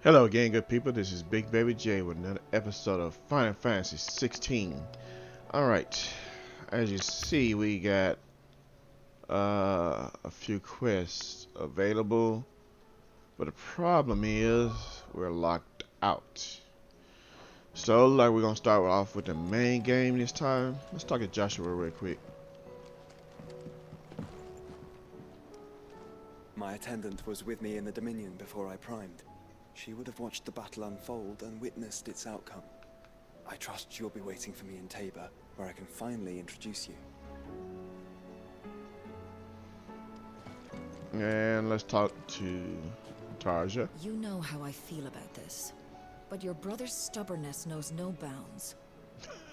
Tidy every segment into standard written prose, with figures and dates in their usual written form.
Hello again, good people. This is Big Baby J with another episode of Final Fantasy 16. Alright, as you see, we got a few quests available, but the problem is we're locked out. So, like, we're gonna start off with the main game this time. Let's talk to Joshua real quick. My attendant was with me in the Dominion before I primed. She would have watched the battle unfold and witnessed its outcome. I trust you'll be waiting for me in Tabor, where I can finally introduce you. And let's talk to Tarja. You know how I feel about this, but your brother's stubbornness knows no bounds.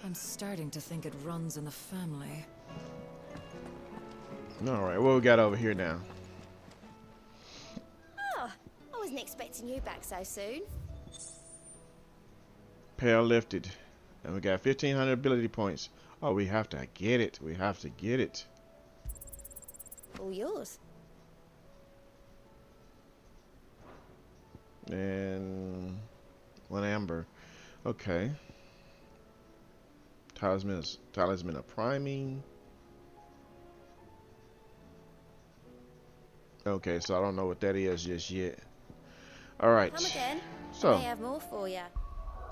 I'm starting to think it runs in the family. Alright, what we got over here now? I wasn't expecting you back so soon. Pair lifted. And we got 1500 ability points. Oh, we have to get it. We have to get it. All yours. And one amber. Okay. Talisman of priming. Okay, so I don't know what that is just yet. All right. Come again. So I may have more for you.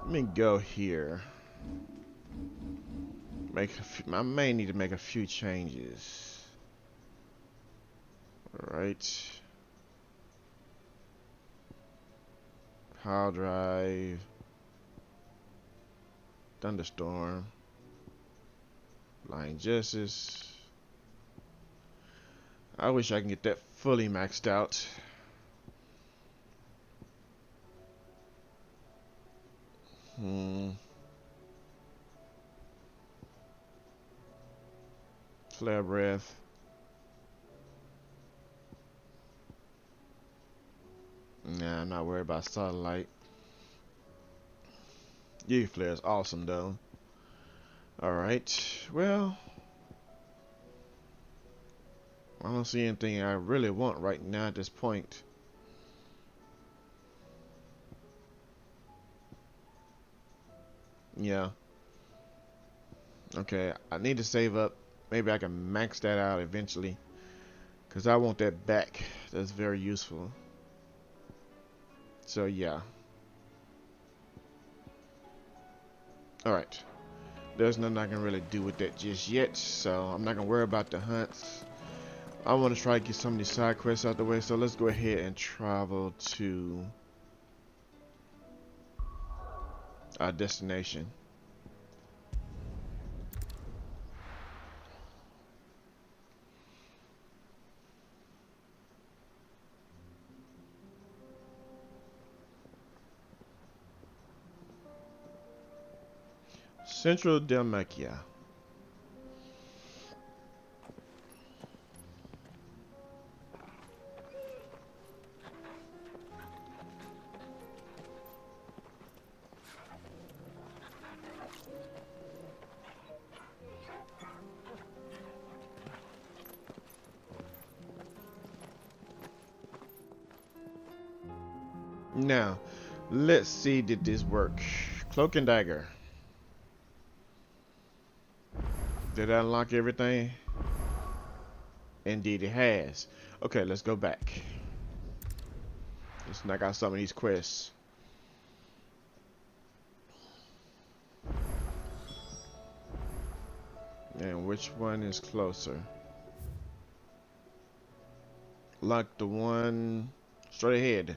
let me go here. I may need to make a few changes. All right. Power drive. Thunderstorm. Blind Justice. I wish I can get that fully maxed out. Flare breath. Nah, I'm not worried about satellite. Flare is awesome though. Alright, well, I don't see anything I really want right now at this point. Yeah. Okay, I need to save up. Maybe I can max that out eventually, because I want that back. That's very useful. So yeah. Alright. There's nothing I can really do with that just yet, so I'm not going to worry about the hunts. I want to try to get some of these side quests out the way, so let's go ahead and travel to our destination. Central Dalmatia. Now, let's see, did this work? Cloak and dagger. Did I unlock everything? Indeed it has. Okay, let's go back. Let's knock out some of these quests. And which one is closer? Lock the one straight ahead.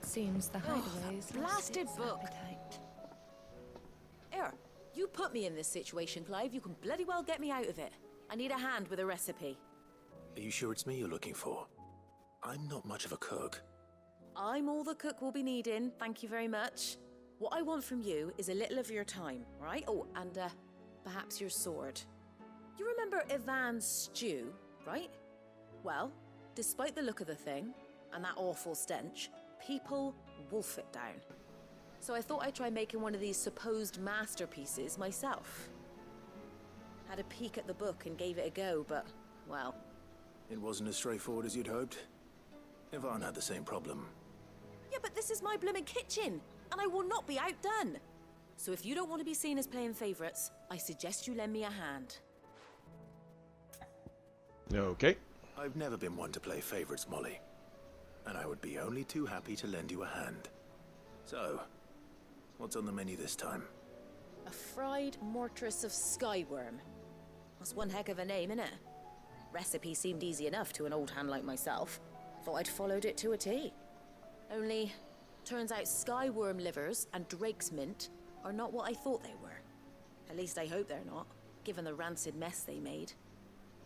Seems the hideaways. Blasted book. Here, you put me in this situation, Clive. You can bloody well get me out of it. I need a hand with a recipe. Are you sure it's me you're looking for? I'm not much of a cook. I'm all the cook will be needing, thank you very much. What I want from you is a little of your time, right? Oh, and perhaps your sword. You remember Ivan's stew, right? Well, despite the look of the thing, and that awful stench, people wolf it down. So I thought I'd try making one of these supposed masterpieces myself. Had a peek at the book and gave it a go, but, well... It wasn't as straightforward as you'd hoped. Ivan had the same problem. Yeah, but this is my blooming kitchen, and I will not be outdone. So if you don't want to be seen as playing favourites, I suggest you lend me a hand. Okay. I've never been one to play favorites, Molly. And I would be only too happy to lend you a hand. So, what's on the menu this time? A fried mortress of skyworm. That's one heck of a name, innit? Recipe seemed easy enough to an old hand like myself. Thought I'd followed it to a T. Only, turns out skyworm livers and drake's mint are not what I thought they were. At least I hope they're not, given the rancid mess they made.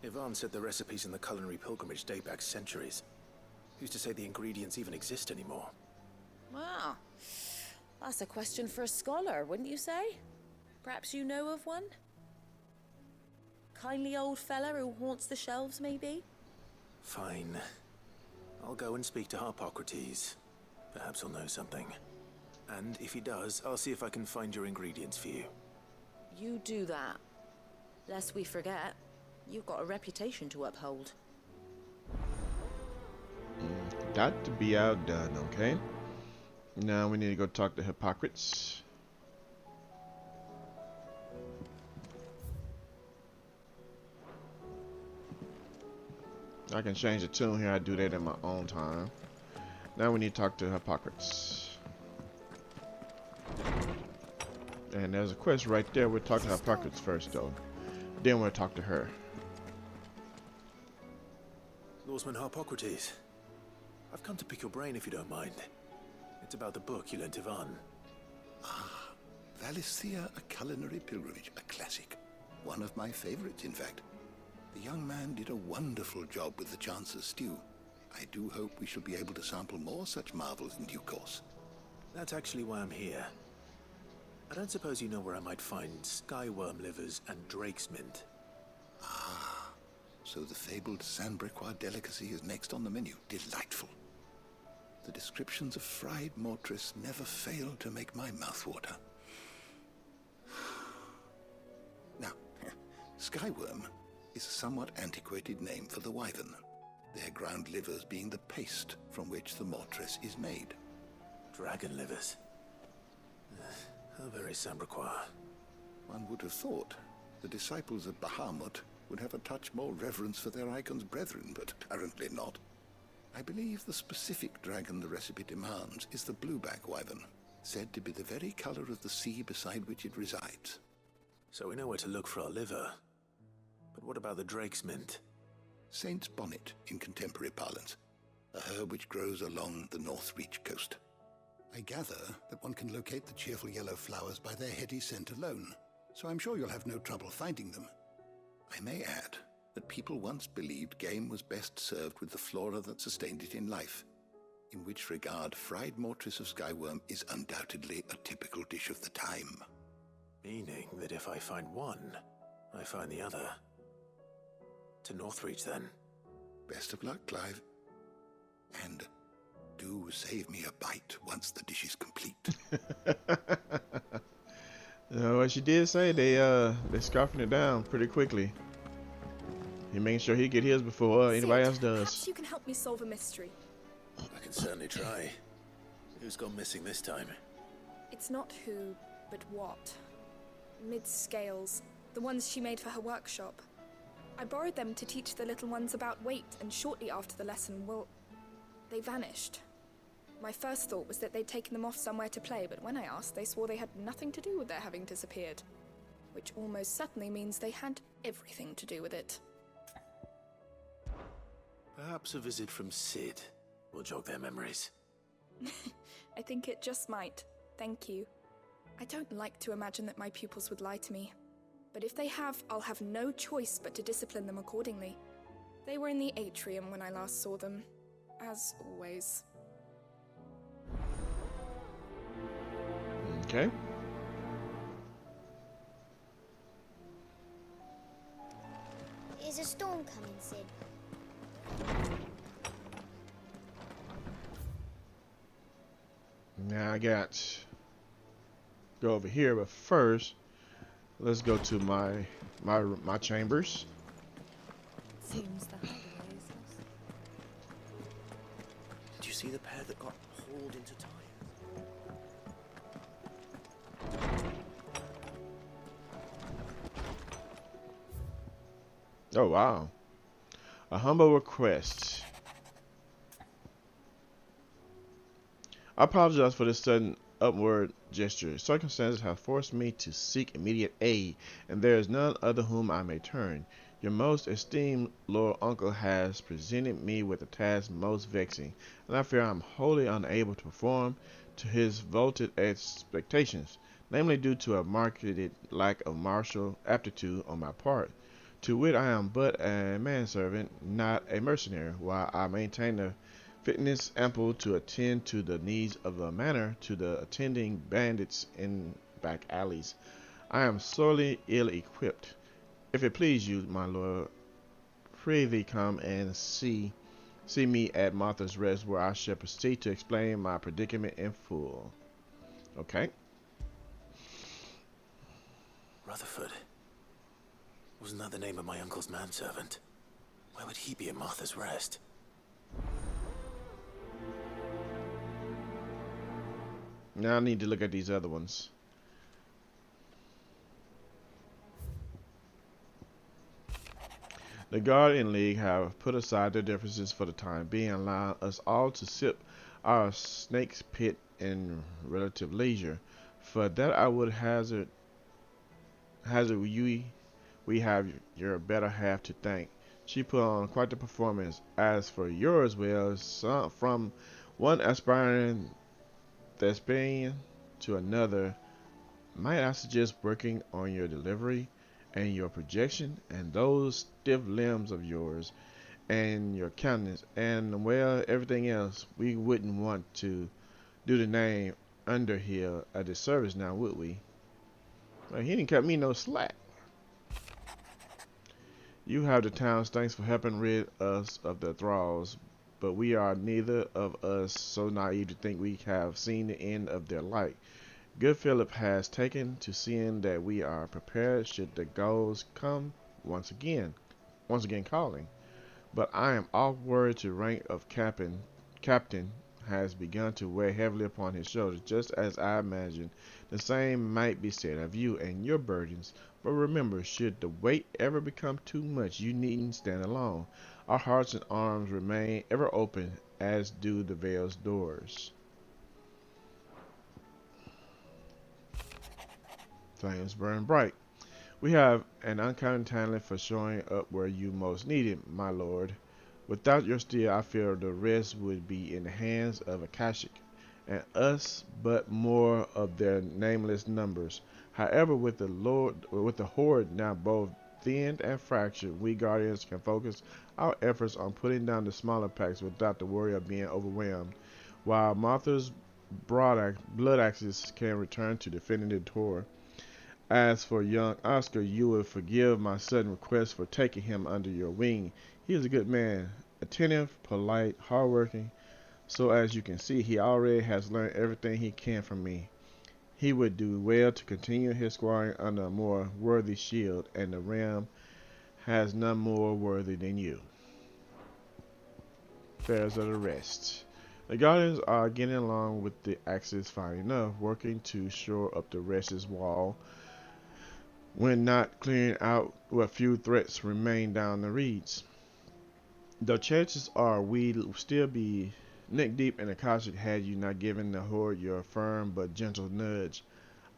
Ivan said the recipes in the culinary pilgrimage date back centuries. Who's to say the ingredients even exist anymore? Wow. That's a question for a scholar, wouldn't you say? Perhaps you know of one? Kindly old fella who haunts the shelves, maybe? Fine. I'll go and speak to Harpocrates. Perhaps he'll know something. And if he does, I'll see if I can find your ingredients for you. You do that. Lest we forget, you've got a reputation to uphold. Got to be outdone, okay? Now we need to go talk to Hippocrates. I can change the tune here. I do that in my own time. Now we need to talk to Hippocrates. And there's a quest right there. We'll talk to Hippocrates first, though. Then we'll talk to her. Lawsman Harpocrates. I've come to pick your brain if you don't mind. It's about the book you lent Ivan. Ah, Valisthea, a culinary pilgrimage, a classic. One of my favorites, in fact. The young man did a wonderful job with the Chance's stew. I do hope we shall be able to sample more such marvels in due course. That's actually why I'm here. I don't suppose you know where I might find skyworm livers and drake's mint. Ah, so the fabled Sanbriquois delicacy is next on the menu. Delightful. The descriptions of fried mortress never fail to make my mouth water. Now, skyworm is a somewhat antiquated name for the wyvern, their ground livers being the paste from which the mortress is made. Dragon livers. How very Sambriquois. One would have thought the disciples of Bahamut would have a touch more reverence for their icon's brethren, but apparently not. I believe the specific dragon the recipe demands is the blueback wyvern, said to be the very color of the sea beside which it resides. So we know where to look for our liver. But what about the drake's mint? Saint's bonnet in contemporary parlance, a herb which grows along the North Reach coast. I gather that one can locate the cheerful yellow flowers by their heady scent alone, so I'm sure you'll have no trouble finding them. I may add that people once believed game was best served with the flora that sustained it in life, in which regard fried mortress of skyworm is undoubtedly a typical dish of the time. Meaning that if I find one, I find the other. To Northreach, then. Best of luck, Clive. And do save me a bite once the dish is complete. What she did say, they scarfing it down pretty quickly. He making sure he get his before anybody else does. Perhaps you can help me solve a mystery. I can certainly try. Who's gone missing this time? It's not who, but what. Mid-scales, the ones she made for her workshop. I borrowed them to teach the little ones about weight, and shortly after the lesson, well, they vanished. My first thought was that they'd taken them off somewhere to play, but when I asked, they swore they had nothing to do with their having disappeared. Which almost certainly means they had everything to do with it. Perhaps a visit from Sid will jog their memories. I think it just might. Thank you. I don't like to imagine that my pupils would lie to me. But if they have, I'll have no choice but to discipline them accordingly. They were in the atrium when I last saw them, as always. Okay. Is a storm coming, Sid? Now I got go over here, but first Let's go to my chambers. Seems the highway is. Did you see the pair that got hauled into time? Oh wow. A humble request. I apologize for this sudden upward gesture. Circumstances have forced me to seek immediate aid, and there is none other whom I may turn. Your most esteemed Lord Uncle has presented me with a task most vexing, and I fear I am wholly unable to perform to his vaunted expectations, namely due to a marked lack of martial aptitude on my part. To wit, I am but a manservant, not a mercenary, while I maintain a fitness ample to attend to the needs of the manor to the attending bandits in back alleys. I am sorely ill-equipped. If it please you, my lord, prithee come and see me at Martha's Rest, where I shall proceed to explain my predicament in full. Okay. Rutherford. Wasn't that the name of my uncle's manservant? Where would he be at Martha's Rest? Now I need to look at these other ones. The Guardian League have put aside their differences for the time being, allowing us all to sip our snake's pit in relative leisure. For that I would hazard we have your better half to thank. She put on quite the performance. As for yours, well, from one aspiring thespian to another, might I suggest working on your delivery and your projection and those stiff limbs of yours and your countenance and, well, everything else. We wouldn't want to do the name Underhill a disservice now, would we? Well, he didn't cut me no slack. You have the town's thanks for helping rid us of the thralls, but we are neither of us so naive to think we have seen the end of their light. Good Philip has taken to seeing that we are prepared should the ghosts come once again calling. But I am off word to rank of captain has begun to weigh heavily upon his shoulders, just as I imagine the same might be said of you and your burdens. But remember, should the weight ever become too much, you needn't stand alone. Our hearts and arms remain ever open, as do the Vale's doors. Flames burn bright. We have an uncommon talent for showing up where you most need it, my lord. Without your steel, I fear the rest would be in the hands of Akashic, and us but more of their nameless numbers. However, with the horde now both thinned and fractured, we guardians can focus our efforts on putting down the smaller packs without the worry of being overwhelmed, while Martha's blood axes can return to defending the tour. As for young Oscar, you will forgive my sudden request for taking him under your wing. He is a good man, attentive, polite, hardworking. So as you can see, he already has learned everything he can from me. He would do well to continue his squaring under a more worthy shield, and the realm has none more worthy than you. Affairs of the rest. The Guardians are getting along with the Axis fine enough, working to shore up the rest's wall, when not clearing out what few threats remain down the reeds. The chances are we'd still be neck deep in Akashic had you not given the horde your firm but gentle nudge.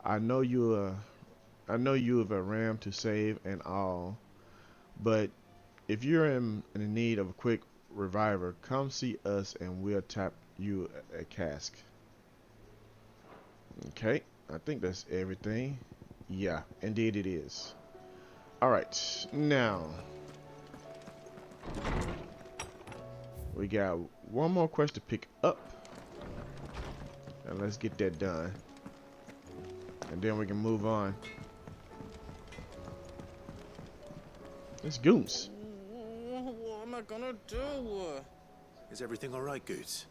I know you've a ram to save and all, but if you're in need of a quick reviver, come see us and we'll tap you a cask. Okay, I think that's everything. Yeah, indeed it is. Alright, now we got one more quest to pick up, and let's get that done, and then we can move on. It's Goose. What am I gonna do? Is everything all right, Goots?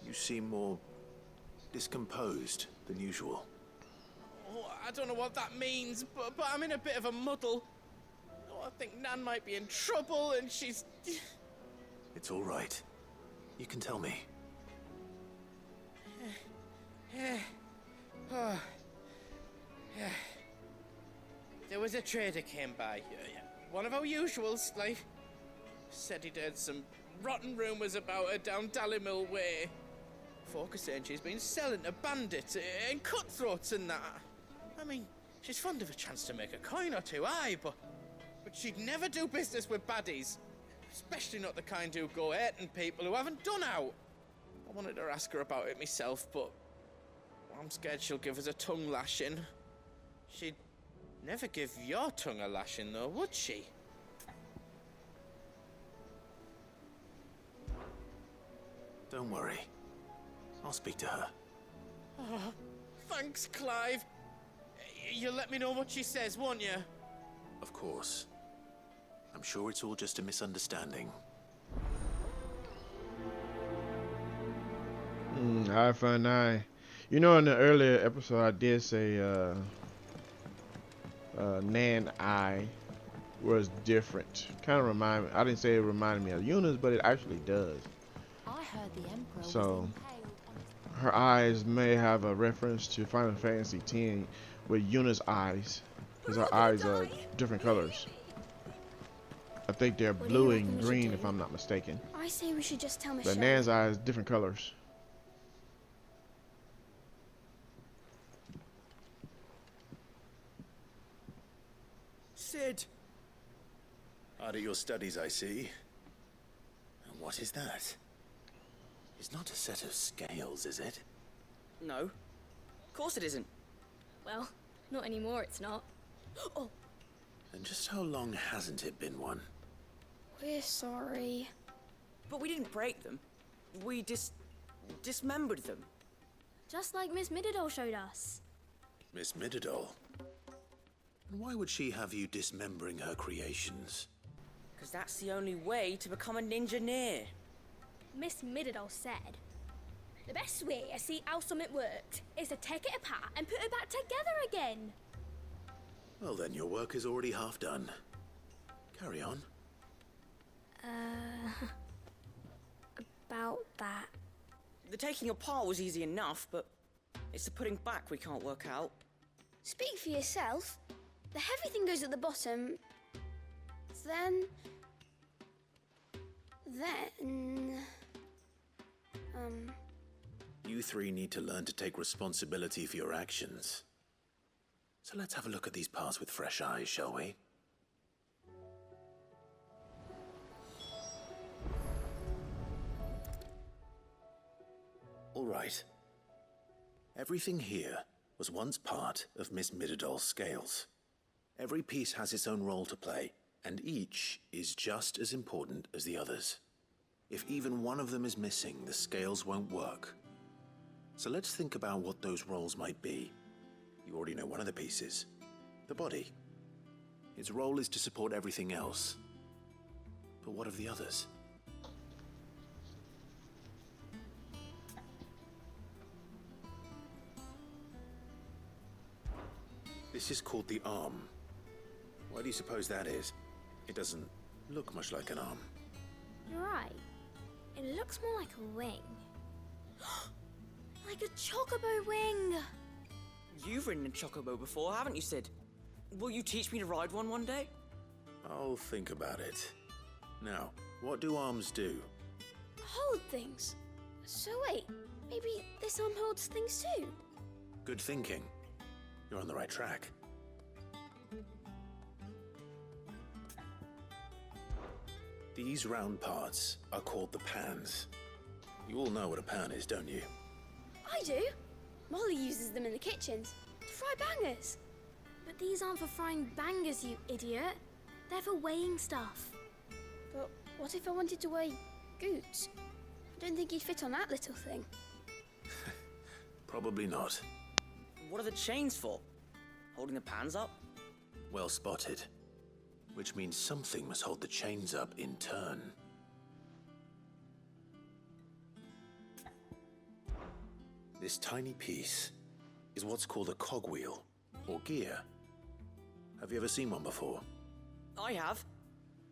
You seem more discomposed than usual. Oh, I don't know what that means, but I'm in a bit of a muddle. Oh, I think Nan might be in trouble, and she's... It's all right. You can tell me. Oh. There was a trader came by. One of our usuals, like. Said he'd heard some rotten rumours about her down Dallymill Way. Folk are saying she's been selling to bandits and cutthroats and that. I mean, she's fond of a chance to make a coin or two, aye, but she'd never do business with baddies. Especially not the kind who go hurting people who haven't done out. I wanted to ask her about it myself, but I'm scared she'll give us a tongue lashing. She'd never give your tongue a lashing, though, would she? Don't worry. I'll speak to her. Oh, thanks, Clive. You'll let me know what she says, won't you? Of course. I'm sure it's all just a misunderstanding. Eye for an eye. You know, in the earlier episode, I did say Nan eye was different. Kind of remind me. I didn't say it reminded me of Yuna's, but it actually does. I heard the Emperor was So impaled on her eyes may have a reference to Final Fantasy X with Yuna's eyes, because her eyes are different colors. I think they're What do you blue reckon and we should green, do? if I'm not mistaken. I say we should just tell Michelle. But Nan's eyes different colors. Sid! Hard at your studies, I see. And what is that? It's not a set of scales, is it? No. Of course it isn't. Well, not anymore, it's not. Oh, And just how long hasn't it been one? we're sorry. But we didn't break them. We dismembered them. Just like Miss Middledore showed us. Miss Middledore? And why would she have you dismembering her creations? Because that's the only way to become a ninja-neer. Miss Middledore said, the best way to see how something worked is to take it apart and put it back together again. Well then, your work is already half done. Carry on. About that. The taking apart was easy enough, but it's the putting back we can't work out. Speak for yourself. The heavy thing goes at the bottom. Then... You three need to learn to take responsibility for your actions. So let's have a look at these parts with fresh eyes, shall we? All right. Everything here was once part of Miss Middadole's scales. Every piece has its own role to play, and each is just as important as the others. If even one of them is missing, the scales won't work. So let's think about what those roles might be. You already know one of the pieces, the body. Its role is to support everything else. But what of the others? This is called the arm. Why do you suppose that is? It doesn't look much like an arm. You're right. It looks more like a wing. Like a chocobo wing. You've ridden a chocobo before, haven't you, Sid? Will you teach me to ride one day? I'll think about it. Now, what do arms do? Hold things. So wait, maybe this arm holds things too? Good thinking. You're on the right track. These round parts are called the pans. You all know what a pan is, don't you? I do. Molly uses them in the kitchens to fry bangers. But these aren't for frying bangers, you idiot. They're for weighing stuff. But what if I wanted to weigh goods? I don't think he'd fit on that little thing. Probably not. What are the chains for? Holding the pans up? Well spotted. Which means something must hold the chains up in turn. This tiny piece is what's called a cogwheel. or gear. Have you ever seen one before? I have.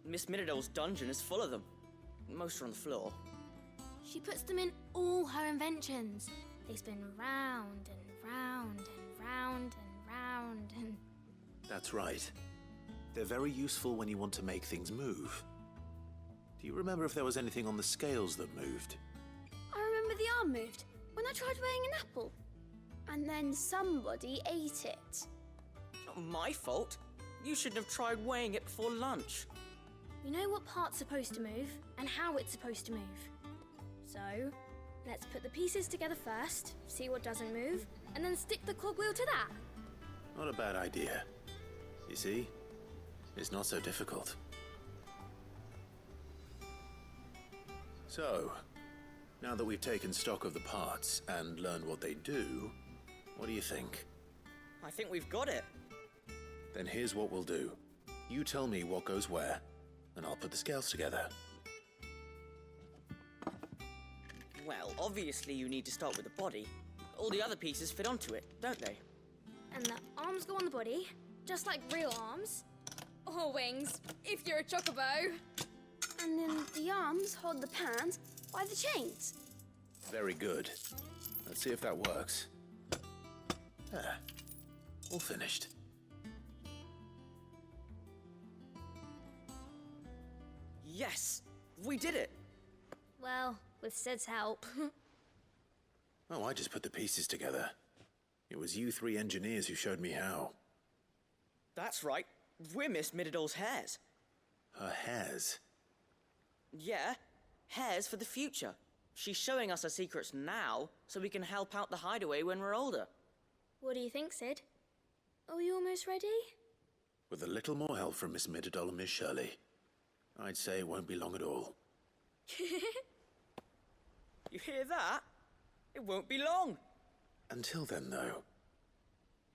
Miss Miradol's dungeon is full of them. Most are on the floor. She puts them in all her inventions. They spin round and round and round and round and... That's right. They're very useful when you want to make things move. Do you remember if there was anything on the scales that moved? I remember the arm moved when I tried weighing an apple. And then somebody ate it. Not my fault. You shouldn't have tried weighing it before lunch. We know what part's supposed to move and how it's supposed to move. So, let's put the pieces together first, see what doesn't move, and then stick the cogwheel to that. Not a bad idea. You see? It's not so difficult. So, now that we've taken stock of the parts and learned what they do, what do you think? I think we've got it. Then here's what we'll do. You tell me what goes where, and I'll put the scales together. Well, obviously you need to start with the body. All the other pieces fit onto it, don't they? And the arms go on the body, just like real arms. Or wings, if you're a chocobo. And then the arms hold the pans by the chains. Very good. Let's see if that works. There. All finished. Yes! We did it! Well, with Sid's help. Oh, I just put the pieces together. It was you three engineers who showed me how. That's right. We're Miss Miradol's hares. Her hairs? Yeah, hares for the future. She's showing us her secrets now, so we can help out the hideaway when we're older. What do you think, Sid? Are we almost ready? With a little more help from Miss Miradol and Miss Shirley, I'd say it won't be long at all. You hear that? It won't be long. Until then, though,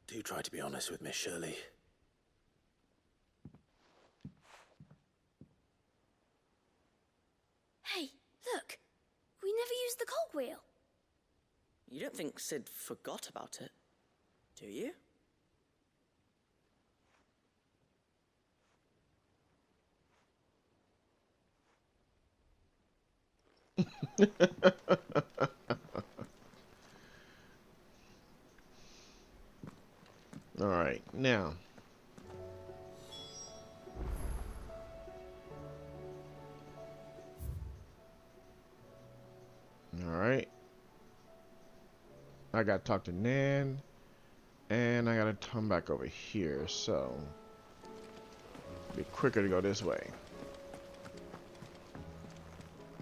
do try to be honest with Miss Shirley. Hey, look! We never used the cogwheel. You don't think Sid forgot about it, do you? All right, now. All right. I got to talk to Nan, and I got to come back over here, so it'll be quicker to go this way.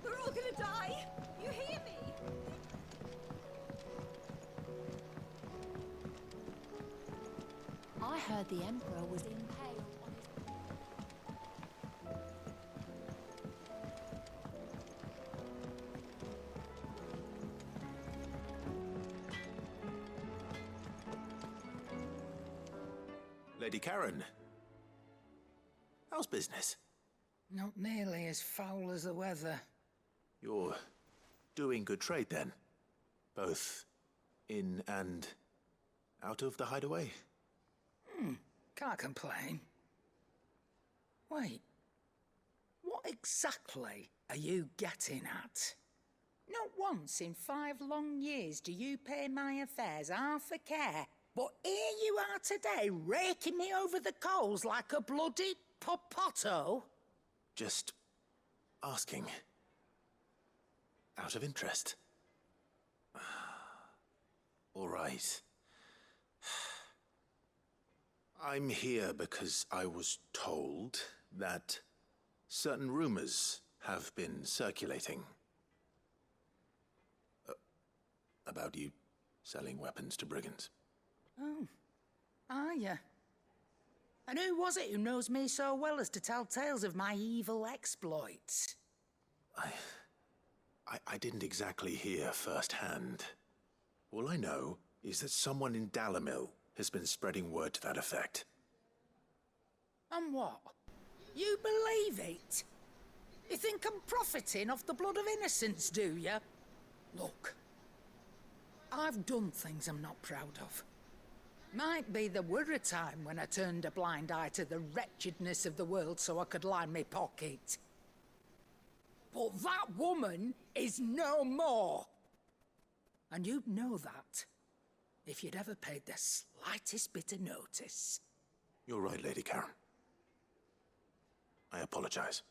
We're all gonna die. You hear me? I heard the Emperor was impaled on his... Lady Karen, how's business? Not nearly as foul as the weather. You're doing good trade then? Both in and out of the hideaway? Can't complain. Wait, what exactly are you getting at? Not once in 5 long years do you pay my affairs half a care, but here you are today raking me over the coals like a bloody popoto? Just asking. Out of interest. All right. I'm here because I was told that certain rumors have been circulating. About you selling weapons to brigands. Oh, are you? And who was it who knows me so well as to tell tales of my evil exploits? I didn't exactly hear firsthand. All I know is that someone in Dalimil has been spreading word to that effect. And what? You believe it? You think I'm profiting off the blood of innocents, do you? Look, I've done things I'm not proud of. Might be there were a time when I turned a blind eye to the wretchedness of the world so I could line my pocket. But that woman is no more. And you'd know that if you'd ever paid the slightest bit of notice. You're right, Lady Karen. I apologize.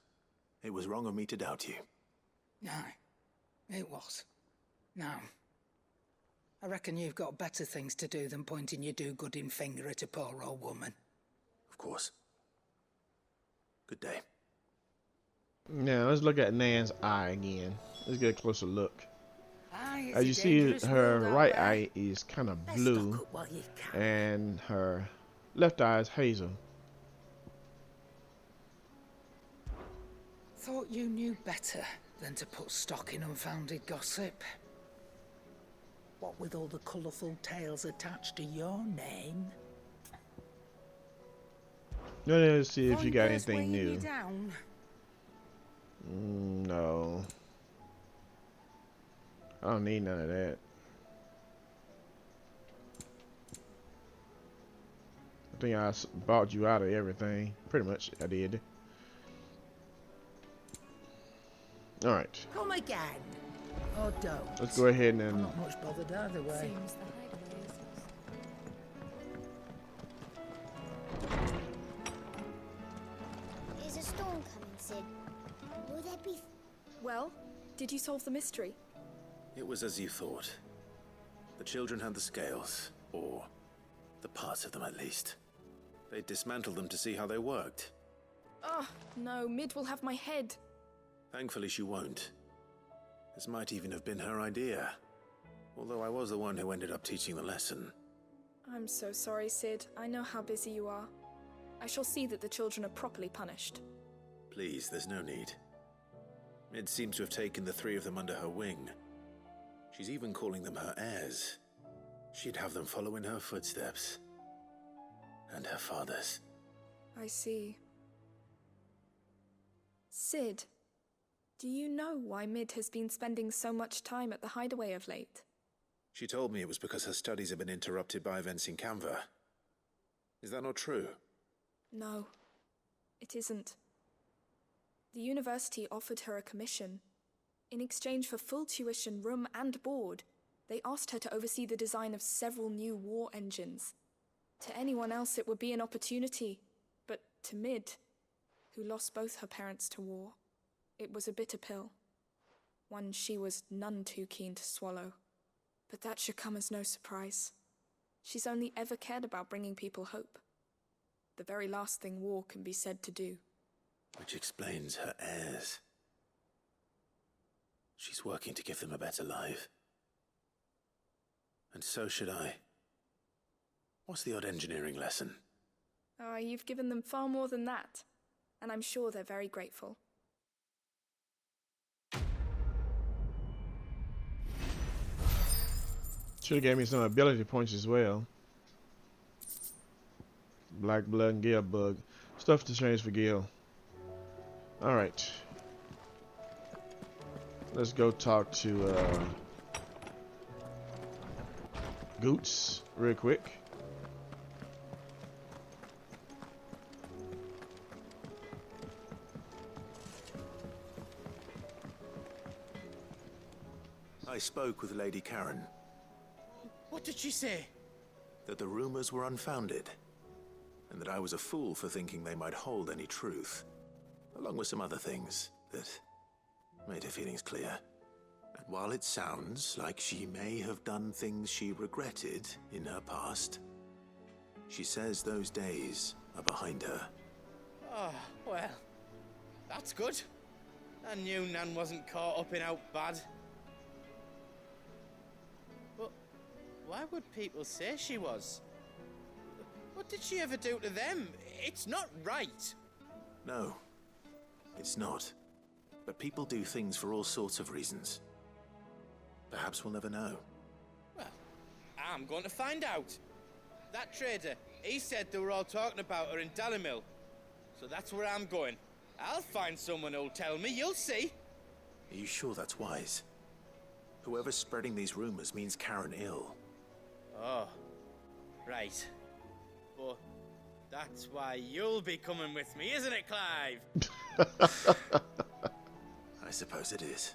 It was wrong of me to doubt you. No, it was. Now, I reckon you've got better things to do than pointing your do-gooding finger at a poor old woman. Of course. Good day. Now, let's look at Nan's eye again. Let's get a closer look. As you see, her right eye is kind of blue, and her left eye is hazel. Thought you knew better than to put stock in unfounded gossip. What with all the colourful tales attached to your name? Let's see if you got anything weighing you new. down? No. I don't need none of that. I think I bought you out of everything. Pretty much, I did. Alright. Come again. Or don't. Let's go ahead and I'm not much bothered either way. Seems the hideaway is... Is a storm coming, Sid? Will there be... Well, did you solve the mystery? It was as you thought. The children had the scales, or the parts of them at least. They dismantled them to see how they worked. Oh, no, Mid will have my head. Thankfully she won't. This might even have been her idea. Although I was the one who ended up teaching the lesson. I'm so sorry, Sid. I know how busy you are. I shall see that the children are properly punished. Please, there's no need. Mid seems to have taken the three of them under her wing. She's even calling them her heirs. She'd have them follow in her footsteps. And her father's. I see. Sid, do you know why Mid has been spending so much time at the hideaway of late? She told me it was because her studies have been interrupted by events in Kanver. Is that not true? No, it isn't. The university offered her a commission. In exchange for full tuition, room and board, they asked her to oversee the design of several new war engines. To anyone else it would be an opportunity, but to Mid, who lost both her parents to war, it was a bitter pill. One she was none too keen to swallow. But that should come as no surprise. She's only ever cared about bringing people hope. The very last thing war can be said to do. Which explains her heirs. She's working to give them a better life. And so should I. What's the odd engineering lesson? Oh, you've given them far more than that. And I'm sure they're very grateful. Should've gave me some ability points as well. Black blood and Gale bug. Stuff to change for Gale. Alright. Let's go talk to Goots real quick. I spoke with Lady Karen. What did she say? That the rumors were unfounded, and that I was a fool for thinking they might hold any truth, along with some other things that made her feelings clear. And while it sounds like she may have done things she regretted in her past, she says those days are behind her. Oh, well, that's good. I knew Nan wasn't caught up in out bad. But why would people say she was? What did she ever do to them? It's not right. No, it's not. But people do things for all sorts of reasons. Perhaps we'll never know. Well, I'm going to find out. That trader, he said they were all talking about her in Dalimil. So that's where I'm going. I'll find someone who'll tell me, you'll see. Are you sure that's wise? Whoever's spreading these rumors means Karen ill. Oh, Right. But that's why you'll be coming with me, isn't it, Clive? I suppose it is.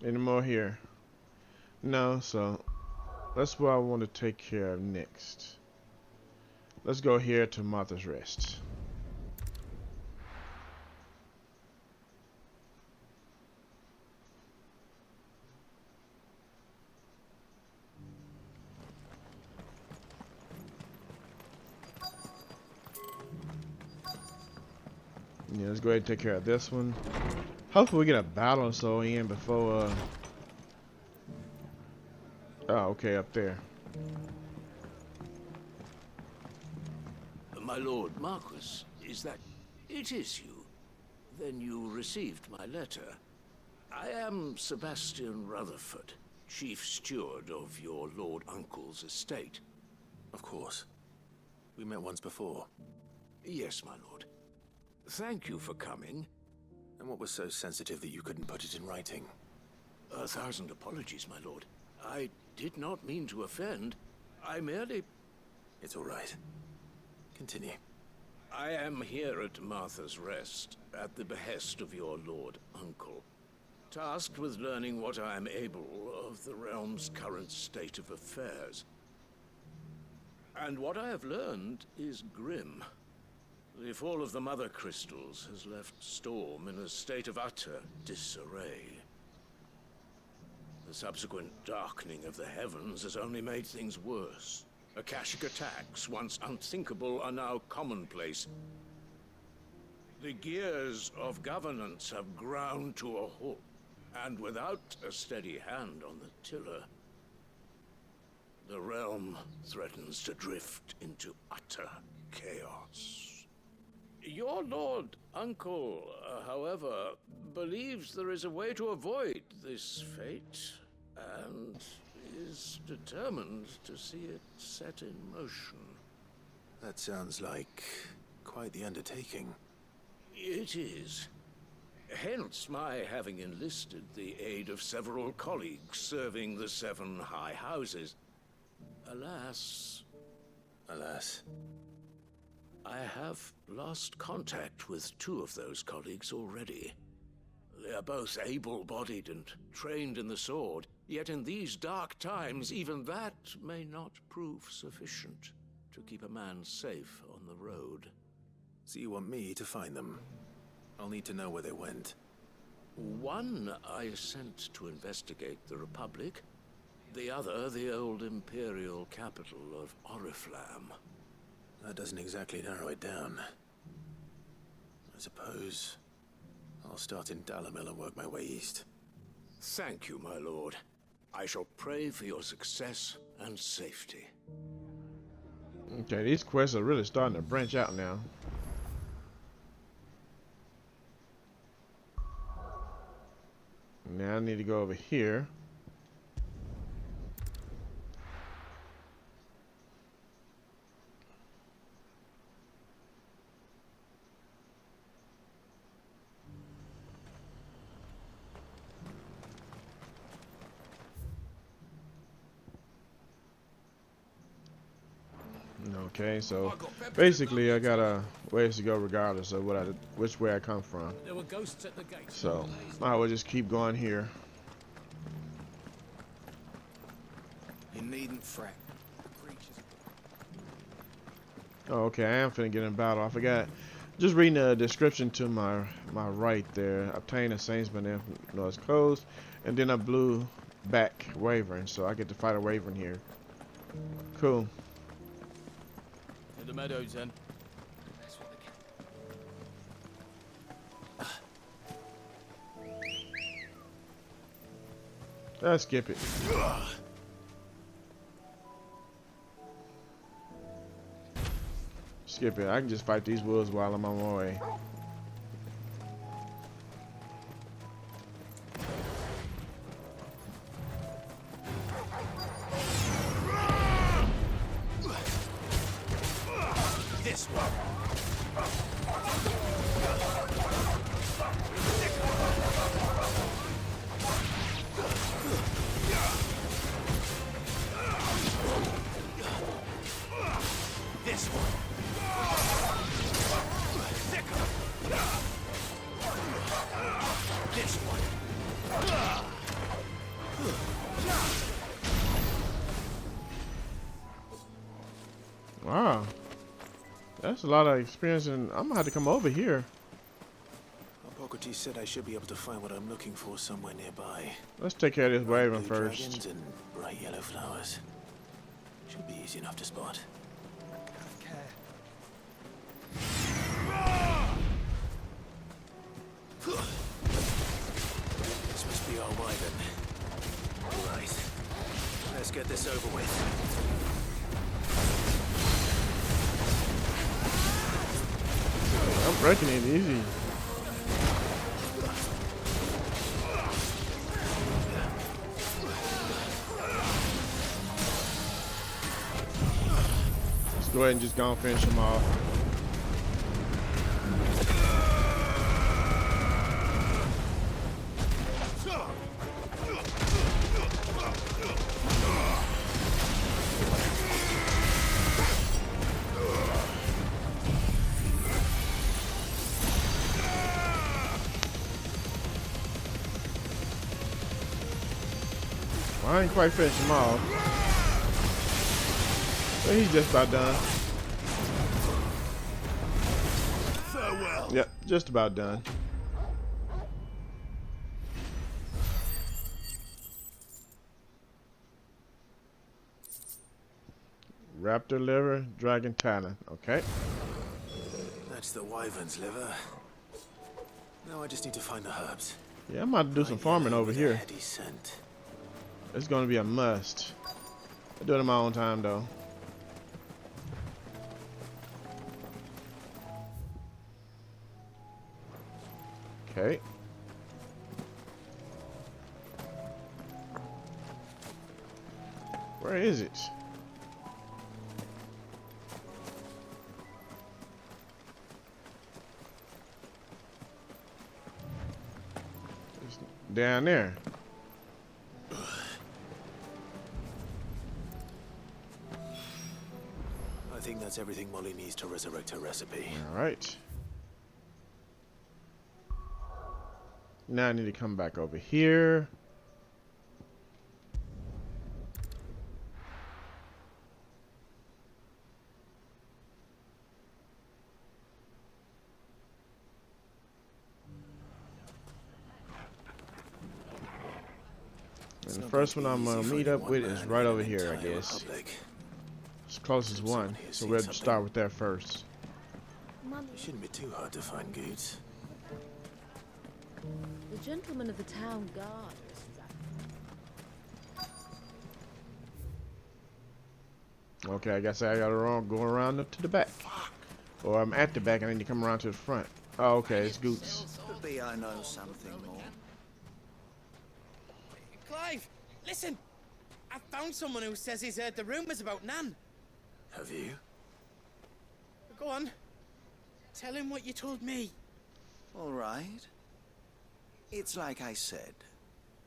Any more here? No, so that's what I want to take care of next. Let's go here to Martha's Rest. Yeah, let's go ahead and take care of this one. Hopefully we get a battle or so in before oh, okay, up there. My lord Marquis, is that... It is you. Then you received my letter. I am Sebastian Rutherford, chief steward of your lord uncle's estate. Of course. We met once before. Yes, my lord. Thank you for coming. And what was so sensitive that you couldn't put it in writing? 1,000 apologies, my lord. I did not mean to offend. I merely... It's all right. Continue. I am here at Martha's Rest, at the behest of your lord uncle, tasked with learning what I am able of the realm's current state of affairs. And what I have learned is grim. The fall of the Mother Crystals has left Storm in a state of utter disarray. The subsequent darkening of the heavens has only made things worse. Akashic attacks, once unthinkable, are now commonplace. The gears of governance have ground to a halt, and without a steady hand on the tiller, the realm threatens to drift into utter chaos. Your lord uncle, however, believes there is a way to avoid this fate, and is determined to see it set in motion. That sounds like quite the undertaking. It is. Hence my having enlisted the aid of several colleagues serving the 7 high houses. Alas... Alas... I have lost contact with 2 of those colleagues already. They are both able-bodied and trained in the sword, yet in these dark times, even that may not prove sufficient to keep a man safe on the road. So you want me to find them? I'll need to know where they went. One I sent to investigate the Republic, the other the old Imperial capital of Oriflamme. That doesn't exactly narrow it down. I suppose I'll start in Dalimil and work my way east. Thank you, my lord. I shall pray for your success and safety. Okay, these quests are really starting to branch out now. Now I need to go over here. Okay, so basically I got a ways to go regardless of which way I come from. There were ghosts at the gate. So I will just keep going here. You needn't fret. Oh, okay, I am finna get in battle. I forgot. Just reading the description to my right there. Obtain a Saintsman in North Coast, and then I blew back Wyvern, so I get to fight a Wyvern here. Cool. In the meadows, then. Let's skip it. Skip it. I can just fight these wolves while I'm on my way. This one. Wow. That's a lot of experience, and I'm gonna have to come over here. Hippocrates said I should be able to find what I'm looking for somewhere nearby. Let's take care of this wyvern Blue first. dragons and bright yellow flowers. Should be easy enough to spot. Have care. This must be our wyvern. Right. Let's get this over with. I'm breaking it easy. Let's go ahead and just go and finish him off. I ain't quite finished him off. But he's just about done. Farewell. Yep, just about done. Raptor liver, dragon talon. Okay. That's the wyvern's liver. Now I just need to find the herbs. Yeah, I'm about to do some farming over here. Heady scent. It's gonna be a must. I do it in my own time though. Okay. Where is it? It's down there. I think that's everything Molly needs to resurrect her recipe. All right. Now I need to come back over here. And the first one I'm gonna meet up with is right over here, I guess. It's closest one, so we'll start with that first. It shouldn't be too hard to find goods. The gentleman of the town guard. Okay, I guess I gotta go around up to the back. Or I'm at the back and I need to come around to the front. Oh, okay, it's Goots. Could be I know something more. Clive, listen! I found someone who says he's heard the rumors about Nan. Have you? Go on. Tell him what you told me. All right. It's like I said.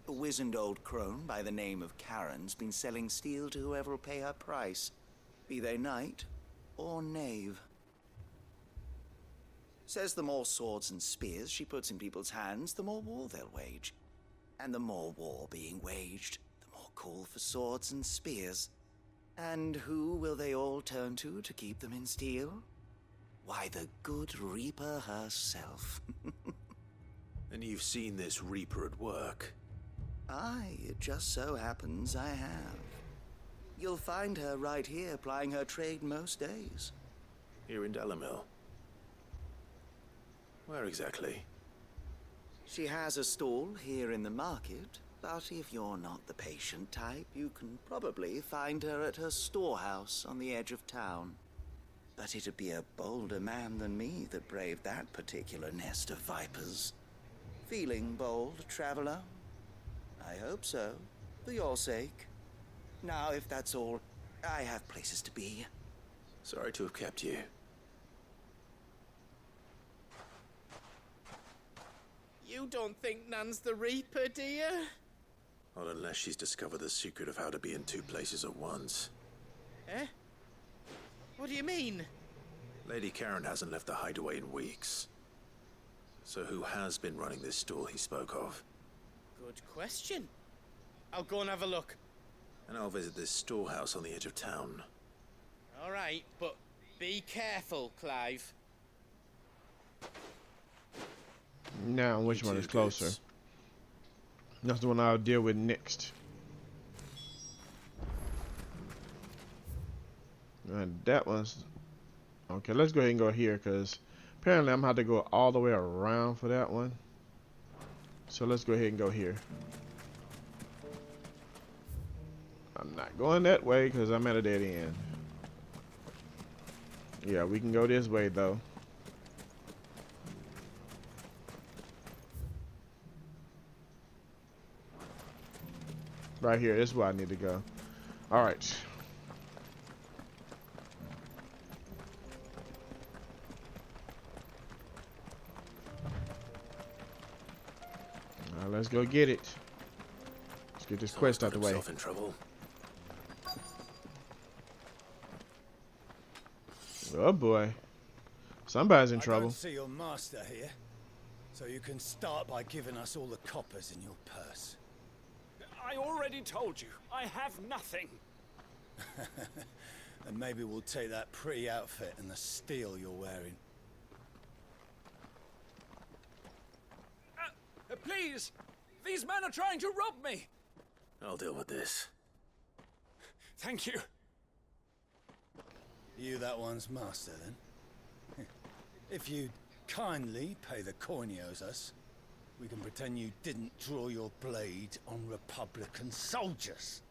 A wizened old crone by the name of Karen's been selling steel to whoever will pay her price, be they knight or knave. Says the more swords and spears she puts in people's hands, the more war they'll wage. And the more war being waged, the more call for swords and spears. And who will they all turn to keep them in steel? Why, the good Reaper herself. And you've seen this Reaper at work? Aye, it just so happens I have. You'll find her right here plying her trade most days. Here in Delamil? Where exactly? She has a stall here in the market, but if you're not the patient type, you can probably find her at her storehouse on the edge of town. But it'd be a bolder man than me that braved that particular nest of vipers. Feeling bold, traveler? I hope so, for your sake. Now, if that's all, I have places to be. Sorry to have kept you. You don't think Nan's the Reaper, do you? Not unless she's discovered the secret of how to be in two places at once. Eh? What do you mean? Lady Karen hasn't left the hideaway in weeks. So who has been running this stall he spoke of? Good question. I'll go and have a look. And I'll visit this storehouse on the edge of town. All right, but be careful, Clive. Now, which one is closer? That's the one I'll deal with next. And that one's... Okay, let's go ahead and go here, because apparently I'm going to have to go all the way around for that one. So let's go ahead and go here. I'm not going that way, because I'm at a dead end. Yeah, we can go this way, though. Right here, this is where I need to go. Alright. Let's go get it. Let's get this quest out the way. In trouble. Oh boy. Somebody's in I trouble. don't see your master here, so you can start by giving us all the coppers in your purse. I already told you, I have nothing. And maybe we'll take that pretty outfit and the steel you're wearing. Please! These men are trying to rob me! I'll deal with this. Thank you. You that one's master, then? If you'd kindly pay the coin he owes us, we can pretend you didn't draw your blade on Republican soldiers.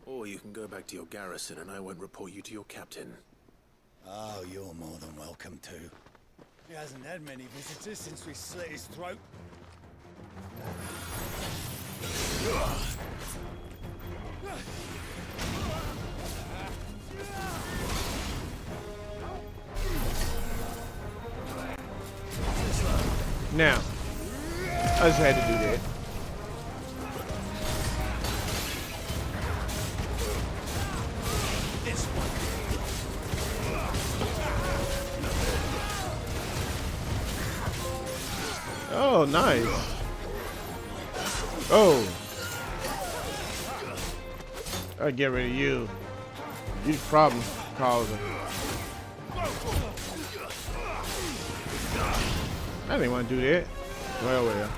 Or you can go back to your garrison and I won't report you to your captain. Oh, you're more than welcome to. He hasn't had many visitors since we slit his throat. Now, I just had to do that. This one. Oh, nice. Oh. I'll get rid of you. You problem causer. I didn't want to do that. Well, well.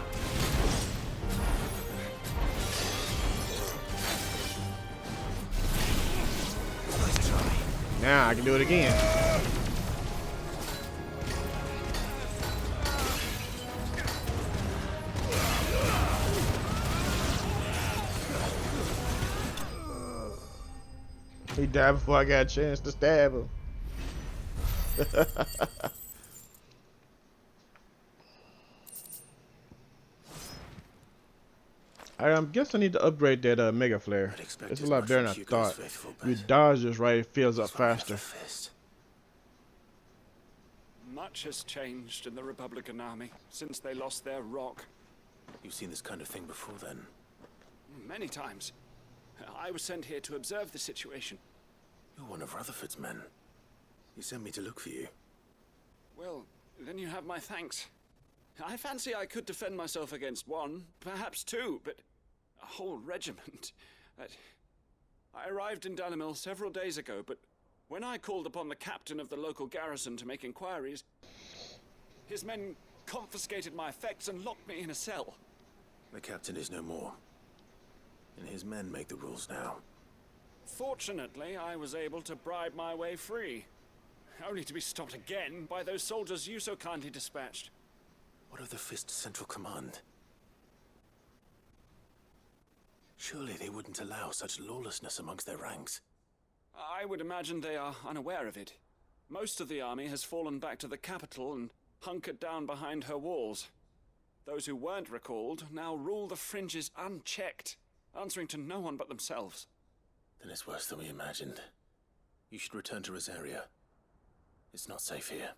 Now I can do it again. He died before I got a chance to stab him. I guess I need to upgrade that Mega Flare. It's a lot better than I thought. You dodge just right, it fills up faster. Much has changed in the Republican army since they lost their rock. You've seen this kind of thing before then? Many times. I was sent here to observe the situation. You're one of Rutherford's men. He sent me to look for you. Well, then you have my thanks. I fancy I could defend myself against one, perhaps two, but a whole regiment. I arrived in Dalimil several days ago, but when I called upon the captain of the local garrison to make inquiries, his men confiscated my effects and locked me in a cell. The captain is no more, and his men make the rules now. Fortunately, I was able to bribe my way free, only to be stopped again by those soldiers you so kindly dispatched. What of the Fist Central Command? Surely they wouldn't allow such lawlessness amongst their ranks. I would imagine they are unaware of it. Most of the army has fallen back to the capital and hunkered down behind her walls. Those who weren't recalled now rule the fringes unchecked, answering to no one but themselves. Then it's worse than we imagined. You should return to Rosaria. It's not safe here.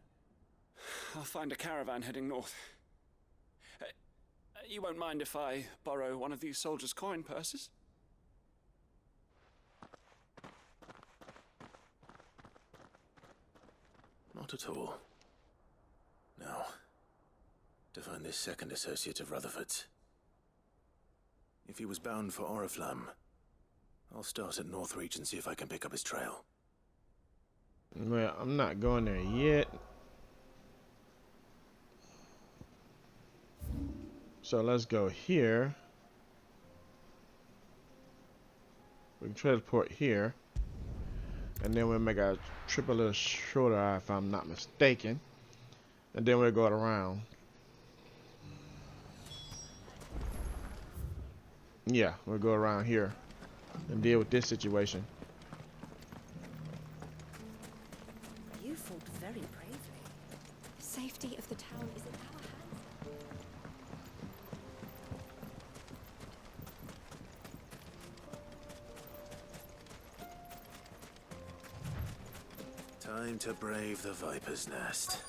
I'll find a caravan heading north. You won't mind if I borrow one of these soldiers' coin purses? Not at all. Now, to find this second associate of Rutherford's. If If he was bound for Oriflamme, I'll start at Northreach and see if I can pick up his trail. Well, I'm not going there yet. So let's go here. We can teleport here. And then we'll make our trip a little shorter if I'm not mistaken. And then we'll go around. Yeah, we'll go around here and deal with this situation. You fought very bravely. Safety of the town is in our hands. Time to brave the Viper's Nest.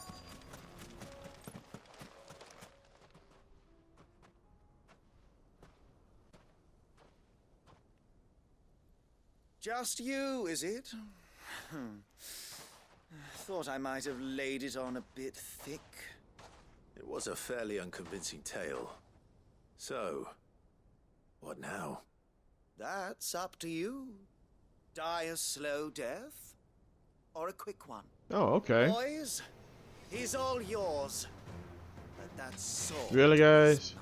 Just you, is it? Thought I might have laid it on a bit thick. It was a fairly unconvincing tale. So, what now? That's up to you. Die a slow death, or a quick one. Oh, okay. Boys, he's all yours. But that's sword. Really, guys?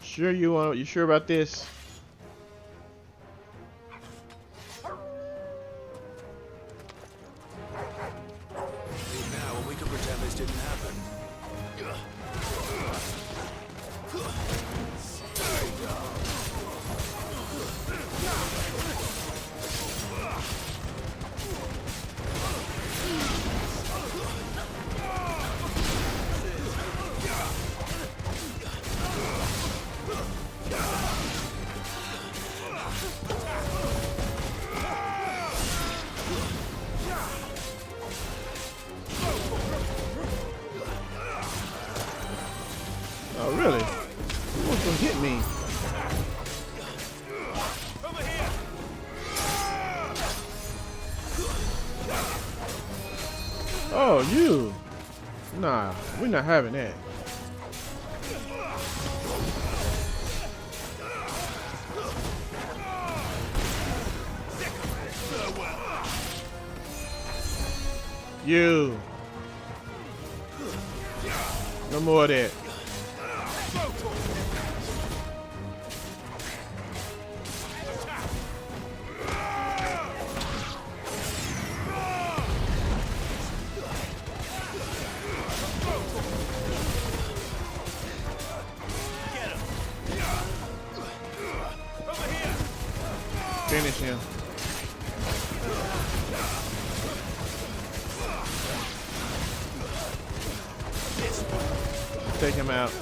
Sure you sure about this? Now we can pretend this didn't happen. Oh, really? Who wants to hit me? Over here. Oh, you. Nah, we're not having that. You. No more of that. Finish him. Take him out.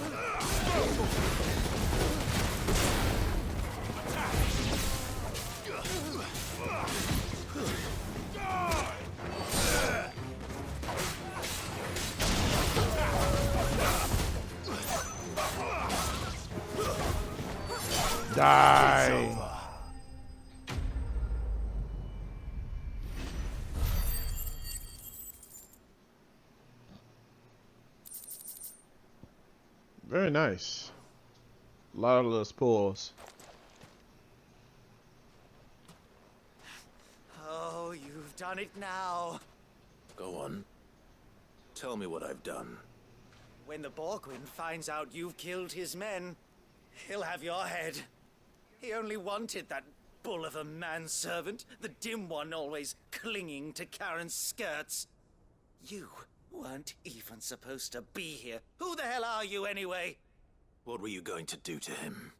Die. Very nice. A lot of little spoils. Oh, you've done it now. Go on. Tell me what I've done. When the Borgwyn finds out you've killed his men, he'll have your head. He only wanted that bull of a manservant, the dim one always clinging to Karen's skirts. You weren't even supposed to be here. Who the hell are you anyway? What were you going to do to him?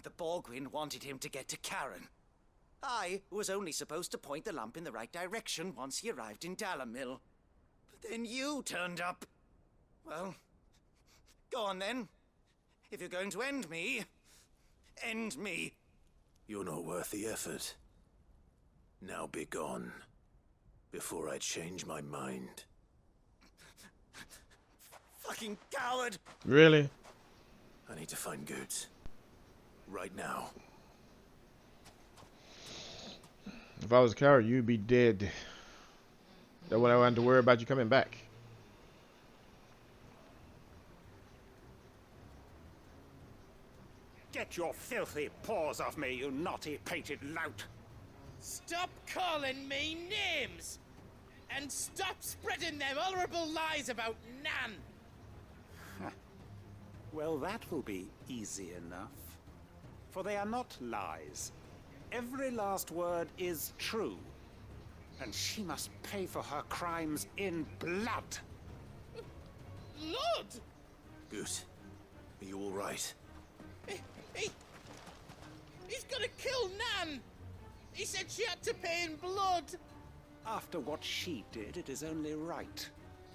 The Borgwyn wanted him to get to Karen. I was only supposed to point the lamp in the right direction once he arrived in Dalamil. But then you turned up. Well, go on then. If you're going to end me, end me. You're not worth the effort. Now be gone, before I change my mind. Fucking coward! Really? I need to find Goods. Right now. If I was a coward, you'd be dead. That way I wouldn't have to worry about you coming back. Get your filthy paws off me, you naughty-pated lout! Stop calling me names! And stop spreading them horrible lies about Nan! Well, that will be easy enough. For they are not lies. Every last word is true. And she must pay for her crimes in blood. Blood? Goose, are you all right? He's gonna kill Nan! He said she had to pay in blood! After what she did, it is only right.